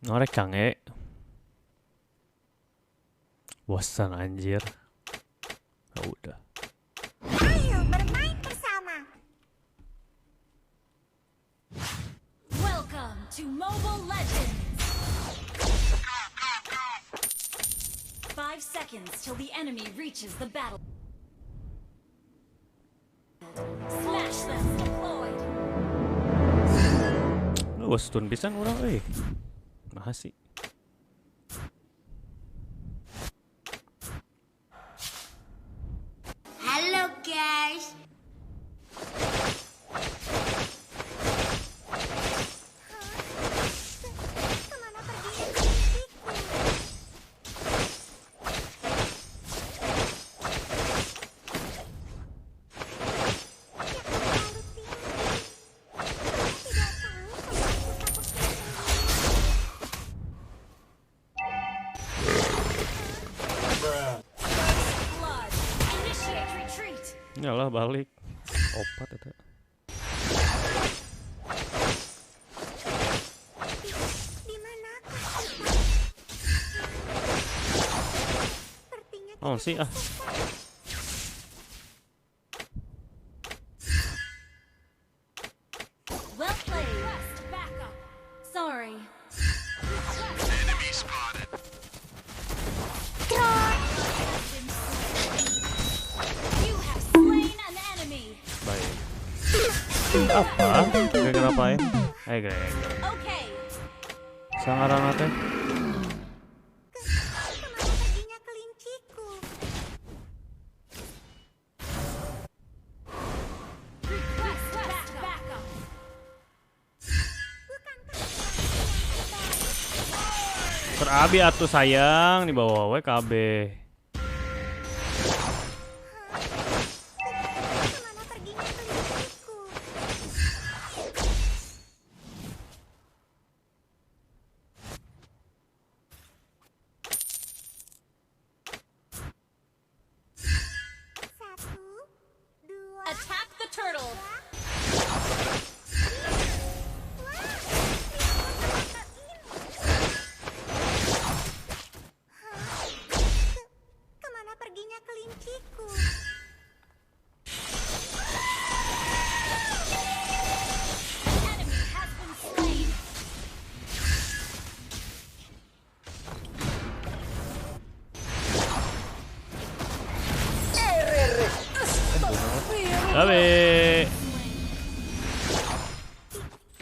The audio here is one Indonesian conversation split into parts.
Norek canggih. Bosan anjir. Ya udah. Ayo bermain bersama. Welcome to Mobile Legends. 5 seconds till the enemy reaches the battle. Smash them deployed. Lu stun pisan orang Makasih. Halo guys. Kemana perginya Blood. Initiate retreat. Nyalah balik. Opat eta. di manakah sepertinya Oh sih ah. Well played. Request backup. Sorry. You have slain an enemy. Baik. Apa? Gak kenapa ya? Greg. Okay. Sangaran teh. kemana perginya kelinciku? Request backup. Terabi atuh sayang di bawah we KB. Kemana perginya kelinciku? Satu, dua, Attack the turtle. kemana perginya kelinciku? Enemy has been slain. Babe.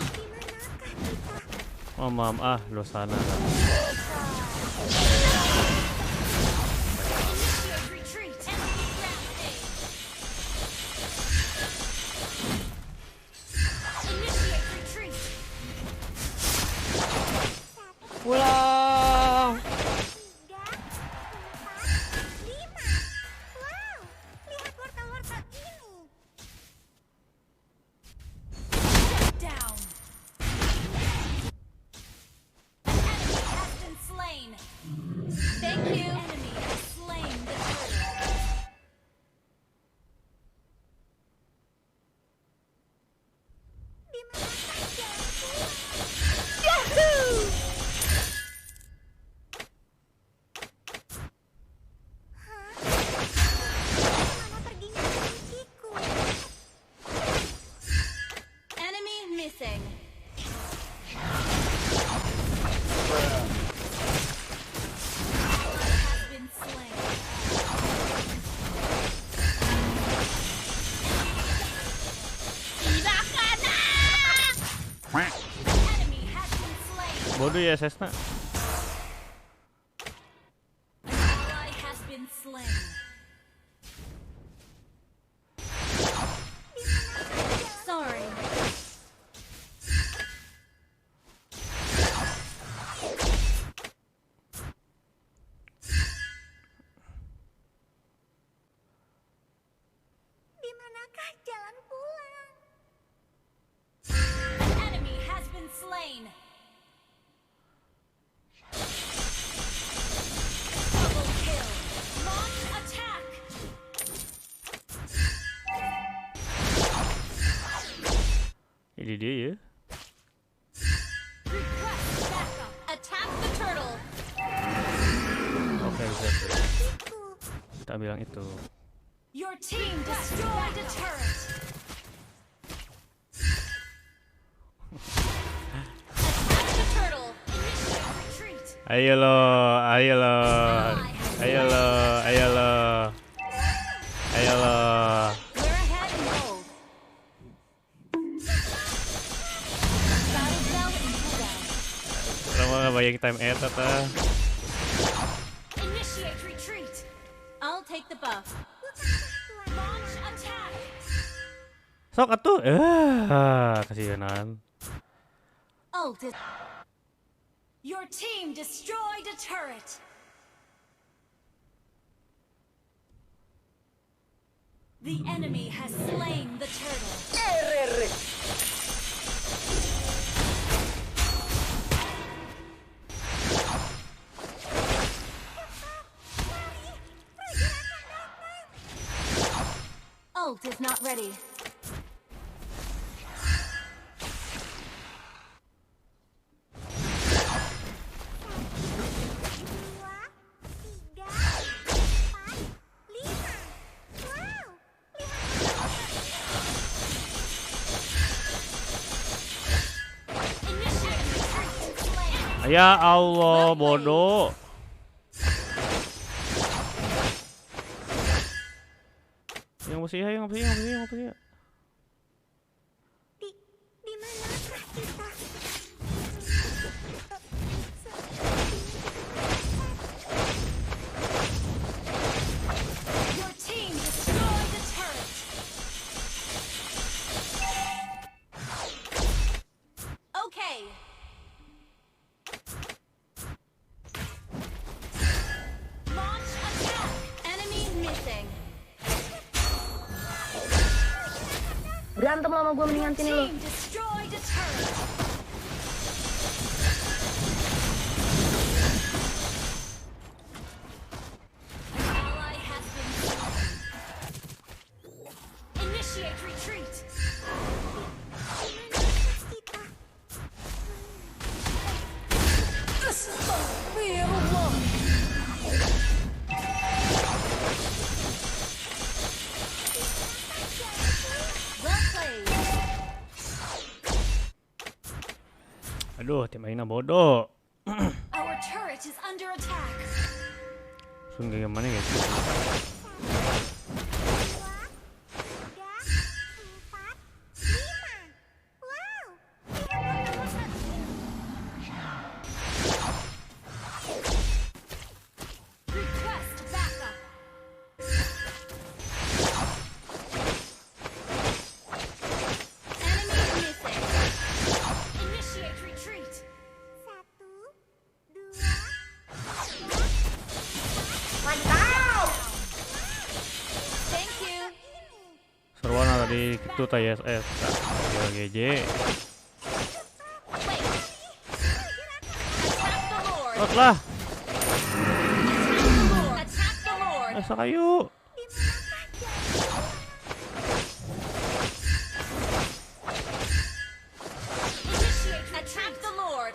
Di manakah kita? Mamam lo sana. Initiate retreat. Enemy rampage. Initiate retreat. Pulang. 3, 4, 5. Wow, lihat wortel-wortel ini. Down. Enemy has been slain. Thank you. Enemy has slain the turtle. Di manakah jalan pulang? Kemana perginya kelinciku? Enemy missing. Has been slain. Enemy has been slain. Bodoh ya Sesna. An ally has been slain. Sorry. Di manakah jalan pulang? Enemy has been slain. Double kill. Launch attack. Ini dia ya. Request backup. Attack bisa tuh. Kita bilang itu. Your team destroyed a turret. Attack the turtle. Initiate retreat. Ayo lo, ayo lo, ayo lo, ayo lo, ayo lo. We're ahead in gold. Battle bell and cooldown. Lama nggak bayang time eta tah. Initiate retreat. I'll take the buff. Launch attack. Sok atuh, kasihanan. Ult. Your team destroyed a turret. The enemy has slain the turtle. Ult is not ready. Ya Allah, bodoh. Yang bersih, yang bersih, yang bersih, yang bersih. Di manakah kita? Your team destroyed the turret. Okay. Launch attack. Enemy missing. Berantem lama gue mendingan sini lu. Team destroyed a turret. An ally has been slain. Initiate retreat. Astaghfirullah. Well played. Aduh, tim Aina bodoh. Our turret is under attack. Sungguh gimana gitu. 2, 3, 4, 5. Wow, lihat warna-warna ini. Request backup. Enemy missing. Initiate retreat. 1, 2, 3. Thank you. Seruan tadi gitu TSS. Ya GJ. Wait. Attack the Lord. Lot lah. Attack the Lord. Asa kayu. Initiate. Attack the Lord.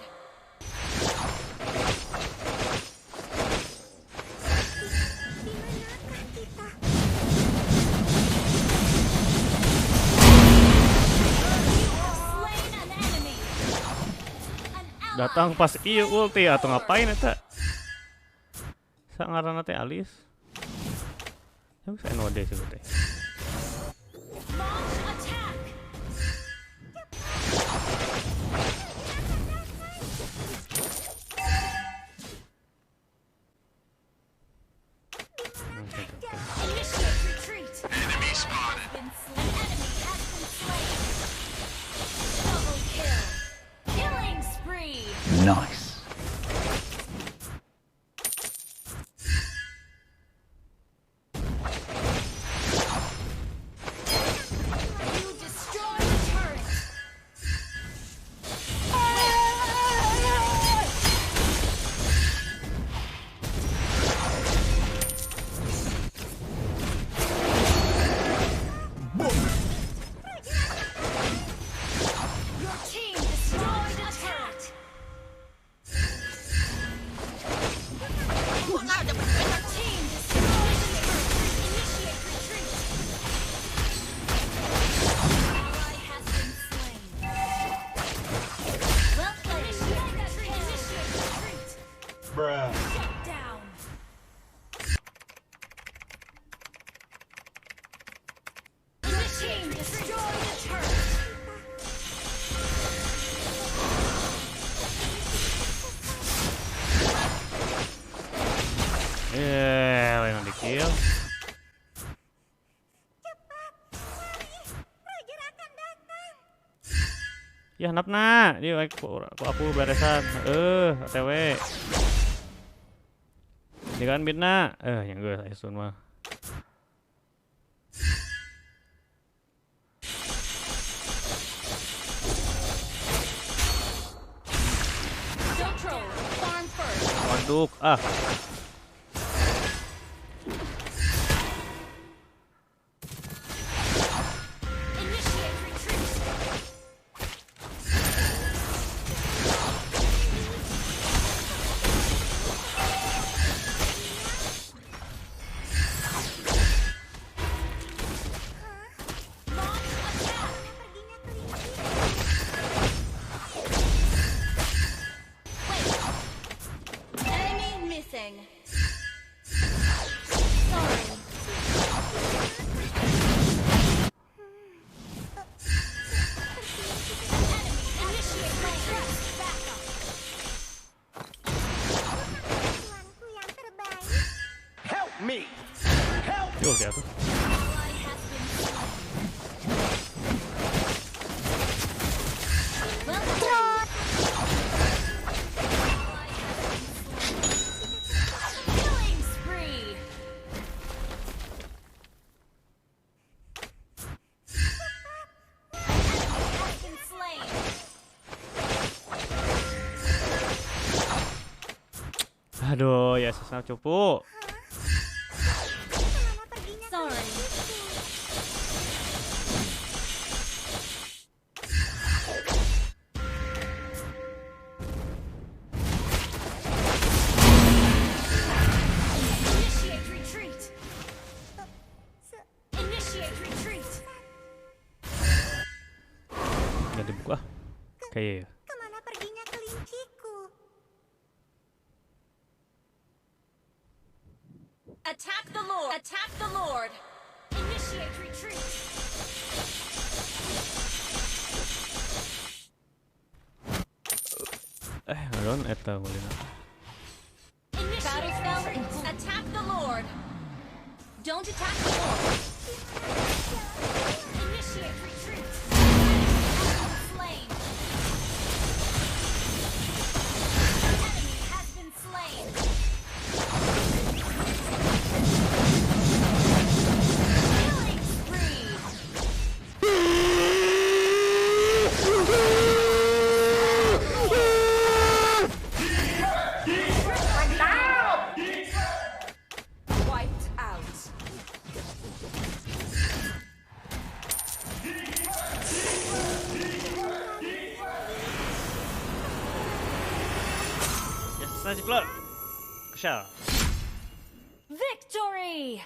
Slain an enemy. An ally. Datang pas ieu ulti atau ngapain eta? Sangaranna teh alis. Yang saya node sih teh. Launch attack. Initiate retreat. Enemy spotted. Enemy has been slain. Double kill. Killing spree. Nice. You destroy the turret. Your team destroyed a turret. Ya napna, dia aku beresan. OTW. Dia kan bitna. Yang gue Aisun mah. Don't troll. Farm first. Waduh, Initiate retreat. Launch attack. Perginya kelinci. Wait. Enemy missing. Sorry. Enemy initiate retreat. Backup. Tuanku yang terbaik. Help me! Help! yuk dia tuh. Ally has been slain. Well played. Ally has been slain. Killing spree. Enemy has been slain. Aduh, ya sesal cupu. Kemana perginya Sorry. kelinciku? Initiate retreat. Se- Initiate retreat. Nggak dibuka. Kayak Kemana perginya kelinciku? Attack the Lord. Attack the Lord. Initiate retreat. ngadon eta mulina. Initiate retreat. Attack the Lord. Don't attack the Lord. Initiate retreat. Slain. Enemy has been slain. Killing spree. Wiped out. Ya, jeplok. Kesal. Victory!